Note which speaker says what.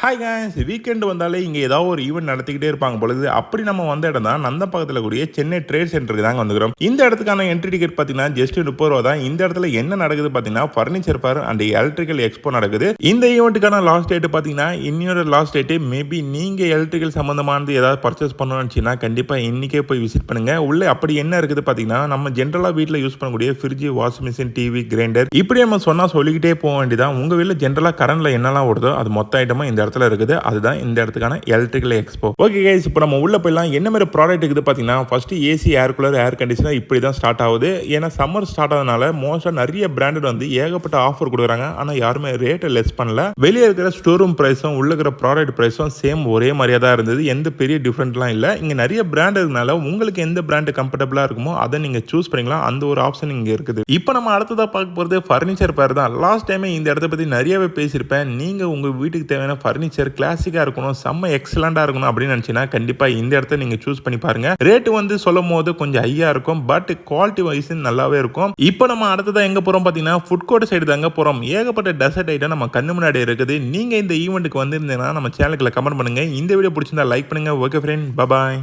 Speaker 1: Hi guys, weekend வந்தாலே இங்கே ஏதாவது ஒரு ஈவெண்ட் நடத்திக்கிட்டே இருப்பாங்க பொழுது. அப்படி நம்ம வந்த இடம் தான் நந்தம்பாக்கத்தில் கூடிய சென்னை ட்ரேட் சென்டருக்கு தாங்க வந்துக்கிறோம். இந்த இடத்துக்கான என்ட்ரி டிக்கெட் பார்த்தீங்கன்னா ஜஸ்ட் 30 ரூபா தான். இந்த இடத்துல என்ன நடக்குது பார்த்தீங்கன்னா furniture fair and electrical expo நடக்குது. இந்த ஈவெண்ட்டுக்கான லாஸ்ட் டேட் பார்த்தீங்கன்னா இன்னொரு லாஸ்ட் டேட்டு. மேபி நீங்கள் எலக்ட்ரிக்கல் சம்மந்தமானது ஏதாவது பர்ச்சேஸ் பண்ணணும்னு நினச்சிங்கன்னா கண்டிப்பாக இன்றைக்கே போய் விசிட் பண்ணுங்கள். உள்ளே அப்படி என்ன இருக்குது பார்த்தீங்கன்னா நம்ம ஜென்ரலாக வீட்டில் யூஸ் பண்ணக்கூடிய fridge, washing machine, TV, grinder இப்படி நம்ம சொன்னால் சொல்லிக்கிட்டே போக வேண்டியதான். உங்கள் வீட்டில் ஜென்ரலாக கரண்டில் என்னெல்லாம் ஓடுதோ அது மொத்த ஐட்டமாக இந்த இடத்துல இருக்குது. அதுதான் இந்த இடத்துக்கான எலக்ட்ரிக்கல் எக்ஸ்போ. ஓகே கைஸ், இப்போ நம்ம உள்ள போயிடலாம். என்ன மாதிரி ப்ராடக்ட் இருக்குது பார்த்தீங்கன்னா first AC, air cooler, air conditioner இப்படி தான் ஸ்டார்ட் ஆகுது. ஏன்னா சம்மர் ஸ்டார்ட் ஆனதுனால மோஸ்ட்டாக நிறைய பிராண்டட் வந்து ஏகப்பட்ட ஆஃபர் கொடுக்குறாங்க. ஆனால் யாருமே ரேட்டை லெஸ் பண்ணல. வெளியே இருக்கிற ஸ்டோர் ரூம் ப்ரைஸும் உள்ள இருக்கிற ப்ராடக்ட் ப்ரைஸும் சேம் ஒரே மாதிரியாக தான் இருந்தது. எந்த பெரிய டிஃப்ரெண்ட்லாம் இல்லை. இங்கே நிறைய பிராண்ட் இருக்கனால உங்களுக்கு எந்த பிராண்டு கம்ஃபர்டபுளாக இருக்குமோ அதை நீங்கள் சூஸ் பண்ணிக்கலாம். அந்த ஒரு ஆப்ஷன் இங்கே இருக்குது. இப்போ நம்ம அடுத்ததாக பார்க்க போகிறது ஃபர்னிச்சர் பேர் தான். லாஸ்ட் டைமே இந்த இடத்த பற்றி நிறையவே பேசியிருப்பேன். நீங்கள் உங்கள் வீட்டுக்கு தேவையான ஃபர்னிச்சர் கிளாசிக்காக இருக்கணும், செம்ம எக்ஸலண்டாக இருக்கணும் அப்படின்னு நினச்சிங்கன்னா கண்டிப்பாக இந்த இடத்த நீங்கள் சூஸ் பண்ணி பாருங்க. ரேட்டு வந்து சொல்லும் போது கொஞ்சம் ஹையாக இருக்கும், பட் குவாலிட்டி வைஸ் நல்லாவே இருக்கும். இப்போ நம்ம அடுத்ததான் எங்கே போகிறோம் பார்த்தீங்கன்னா ஃபுட் கோர்ட் சைடு தாங்க போகிறோம். ஏகப்பட்ட டெசர்ட் ஐட்டம் நம்ம கண்ணு முன்னாடி இருக்குது. நீங்கள் இந்த ஈவெண்ட்டுக்கு வந்திருந்தீங்கன்னா நம்ம சேனலுக்குள்ள கமெண்ட் பண்ணுங்க. இந்த வீடியோ பிடிச்சிருந்தா லைக் பண்ணுங்க. ஓகே ஃப்ரெண்ட், பாய்.